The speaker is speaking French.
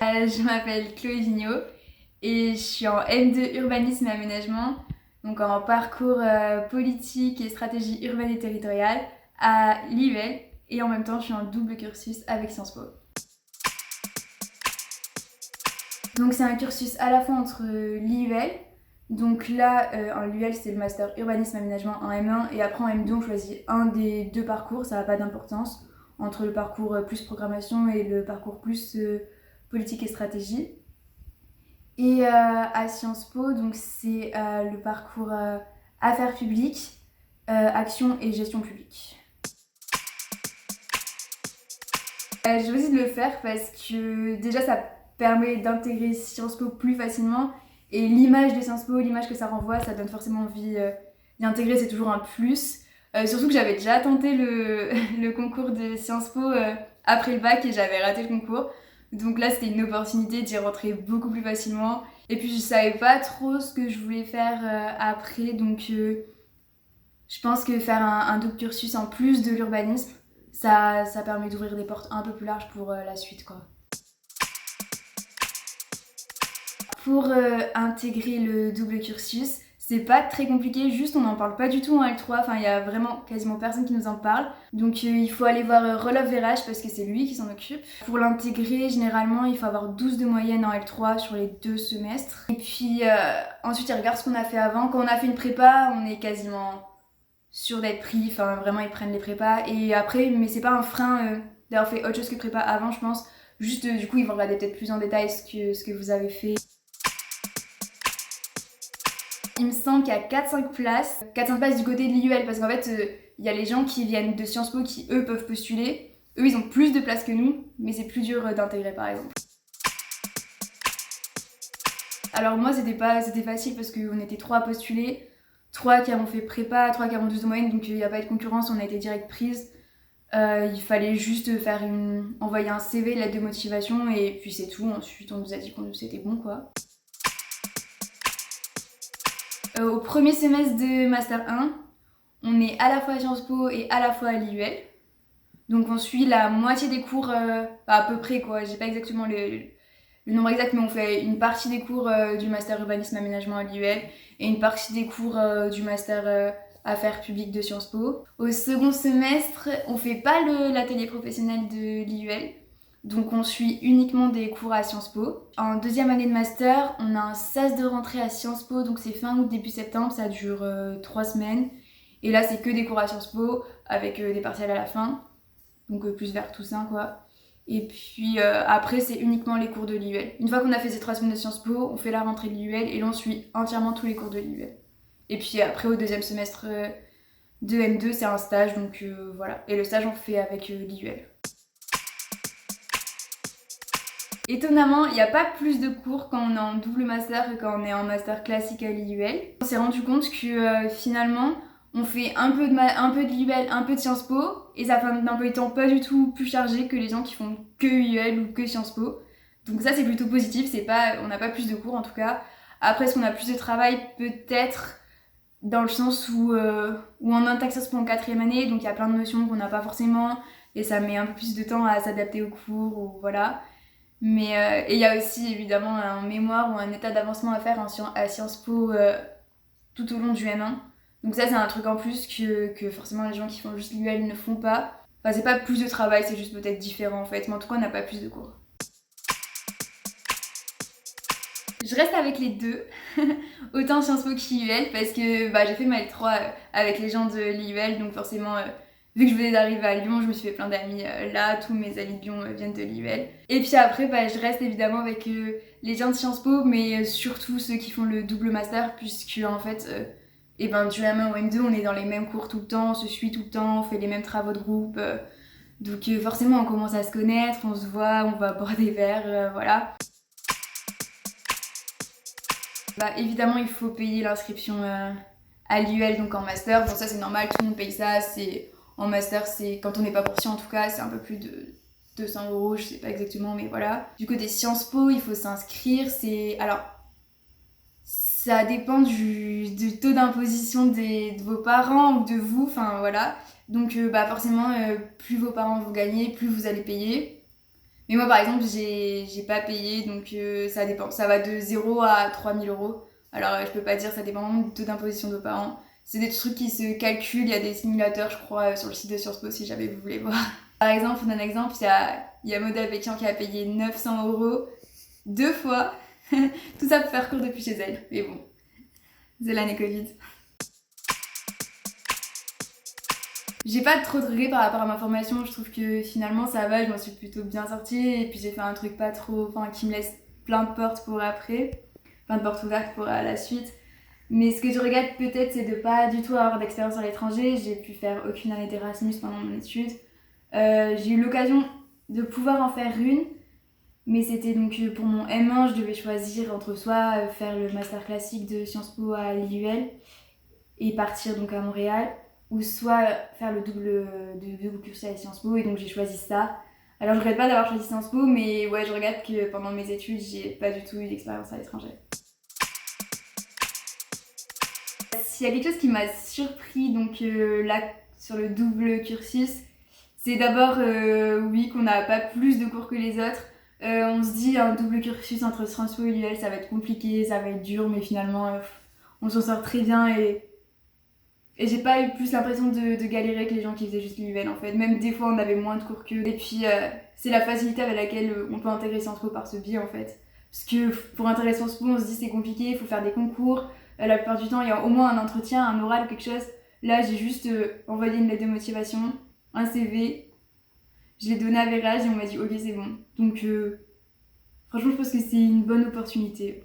Je m'appelle Chloé Vigneault et je suis en M2 urbanisme et aménagement, donc en parcours politique et stratégie urbaine et territoriale à l'IUL, et en même temps je suis en double cursus avec Sciences Po. Donc c'est un cursus à la fois entre l'IUL, donc là en l'IUL c'est le master urbanisme et aménagement en M1, et après en M2 on choisit un des deux parcours, ça n'a pas d'importance, entre le parcours plus programmation et le parcours plus politique et stratégie. Et à Sciences Po, donc c'est le parcours affaires publiques, action et gestion publique. J'ai choisi de le faire parce que déjà ça permet d'intégrer Sciences Po plus facilement, et l'image de Sciences Po, l'image que ça renvoie, ça donne forcément envie d'y intégrer, c'est toujours un plus. Surtout que j'avais déjà tenté le concours de Sciences Po après le bac et j'avais raté le concours. Donc là, c'était une opportunité d'y rentrer beaucoup plus facilement. Et puis, je savais pas trop ce que je voulais faire après. Donc, je pense que faire un double cursus en plus de l'urbanisme, ça permet d'ouvrir des portes un peu plus larges pour la suite, quoi. Pour intégrer le double cursus, c'est pas très compliqué, juste on n'en parle pas du tout en L3, enfin il y a vraiment quasiment personne qui nous en parle. Donc il faut aller voir Rolf Verhage parce que c'est lui qui s'en occupe. Pour l'intégrer, généralement il faut avoir 12 de moyenne en L3 sur les 2 semestres. Et puis ensuite il regarde ce qu'on a fait avant. Quand on a fait une prépa, on est quasiment sûr d'être pris, enfin vraiment ils prennent les prépas. Et après, mais c'est pas un frein d'avoir fait autre chose que prépa avant, je pense. Juste du coup ils vont regarder peut-être plus en détail ce que vous avez fait. Il me semble qu'il y a 4-5 places. 4-5 places du côté de l'IUL, parce qu'en fait, il y a les gens qui viennent de Sciences Po qui, eux, peuvent postuler. Eux, ils ont plus de places que nous, mais c'est plus dur d'intégrer, par exemple. Alors moi, c'était facile parce qu'on était 3 à postuler. 3 qui avons fait prépa, 3 qui avons 12 de moyenne, donc il n'y a pas eu de concurrence, on a été direct prise. Il fallait juste envoyer un CV, lettre de motivation, et puis c'est tout. Ensuite, on nous a dit que c'était bon, quoi. Au premier semestre de Master 1, on est à la fois à Sciences Po et à la fois à l'IUL. Donc on suit la moitié des cours, à peu près quoi, j'ai pas exactement le nombre exact, mais on fait une partie des cours du Master Urbanisme Aménagement à l'IUL et une partie des cours du Master Affaires Publiques de Sciences Po. Au second semestre, on fait pas l'atelier professionnel de l'IUL, donc on suit uniquement des cours à Sciences Po. En deuxième année de master, on a un SAS de rentrée à Sciences Po, donc c'est fin août, début septembre, ça dure 3 semaines. Et là, c'est que des cours à Sciences Po, avec des partiels à la fin, donc plus vers Toussaint, quoi. Et puis après, c'est uniquement les cours de l'IUL. Une fois qu'on a fait ces 3 semaines de Sciences Po, on fait la rentrée de l'IUL, et là, on suit entièrement tous les cours de l'IUL. Et puis après, au deuxième semestre de M2, c'est un stage, donc voilà. Et le stage, on fait avec l'IUL. Étonnamment, il n'y a pas plus de cours quand on est en double master que quand on est en master classique à l'IUL. On s'est rendu compte que finalement, on fait un peu de l'IUL, un peu de Sciences Po, et ça fait un emploi du temps pas du tout plus chargé que les gens qui font que IUL ou que Sciences Po. Donc ça, c'est plutôt positif, on n'a pas plus de cours en tout cas. Après, est-ce qu'on a plus de travail? Peut-être, dans le sens où on intègre ça pendant 4e année, donc il y a plein de notions qu'on n'a pas forcément, et ça met un peu plus de temps à s'adapter aux cours, ou voilà. Mais et il y a aussi évidemment un mémoire ou un état d'avancement à faire à Sciences Po tout au long du M1. Donc ça, c'est un truc en plus que forcément les gens qui font juste l'UL ne font pas. Enfin, c'est pas plus de travail, c'est juste peut-être différent en fait, mais en tout cas on n'a pas plus de cours. Je reste avec les deux, autant Sciences Po qu'IUL, parce que j'ai fait ma L3 avec les gens de l'IUL, donc forcément vu que je venais d'arriver à Lyon, je me suis fait plein d'amis là, tous mes amis de Lyon viennent de l'IUL. Et puis après, je reste évidemment avec les gens de Sciences Po, mais surtout ceux qui font le double master, puisque en fait, du M1 au M2, on est dans les mêmes cours tout le temps, on se suit tout le temps, on fait les mêmes travaux de groupe. Donc forcément, on commence à se connaître, on se voit, on va boire des verres, voilà. Évidemment, il faut payer l'inscription à l'IUL, donc en master. Bon, ça c'est normal, tout le monde paye ça. En master, quand on n'est pas boursier en tout cas, c'est un peu plus de 200 €, je sais pas exactement, mais voilà. Du côté Sciences Po, il faut s'inscrire. Alors, ça dépend du taux d'imposition de vos parents ou de vous, enfin voilà. Donc forcément, plus vos parents vont gagner, plus vous allez payer. Mais moi, par exemple, j'ai pas payé, donc ça dépend. Ça va de 0 à 3 000 euros. Alors, je peux pas dire, ça dépend vraiment du taux d'imposition de vos parents. C'est des trucs qui se calculent, il y a des simulateurs, je crois, sur le site de Sciences Po, si jamais vous voulez voir. Par exemple, on donne un exemple, il y a Maud Pékian qui a payé 900 euros 2 fois. Tout ça pour faire cours depuis chez elle. Mais bon, c'est l'année Covid. J'ai pas trop de regrets par rapport à ma formation, je trouve que finalement ça va, je m'en suis plutôt bien sortie et puis j'ai fait un truc pas trop, enfin qui me laisse plein de portes pour après, plein de portes ouvertes pour la suite. Mais ce que je regrette peut-être c'est de pas du tout avoir d'expérience à l'étranger, j'ai pu faire aucune année d'Erasmus pendant mon étude. J'ai eu l'occasion de pouvoir en faire une, mais c'était donc pour mon M1, je devais choisir entre soit faire le master classique de Sciences Po à l'IUL et partir donc à Montréal, ou soit faire le double cursus à Sciences Po, et donc j'ai choisi ça. Alors je regrette pas d'avoir choisi Sciences Po, mais ouais, je regrette que pendant mes études, j'ai pas du tout eu d'expérience à l'étranger. S'il y a quelque chose qui m'a surpris donc là sur le double cursus, c'est d'abord oui qu'on n'a pas plus de cours que les autres. On se dit un double cursus entre Sciences Po et l'UL ça va être compliqué, ça va être dur, mais finalement on s'en sort très bien et j'ai pas eu plus l'impression de galérer que les gens qui faisaient juste l'UL en fait. Même des fois on avait moins de cours qu'eux. Et puis c'est la facilité avec laquelle on peut intégrer Sciences Po par ce biais en fait. Parce que pour intégrer Sciences Po on se dit c'est compliqué, il faut faire des concours. La plupart du temps il y a au moins un entretien, un oral, quelque chose. Là j'ai juste envoyé une lettre de motivation, un CV. Je l'ai donné à Vérage et on m'a dit ok c'est bon. Donc franchement je pense que c'est une bonne opportunité.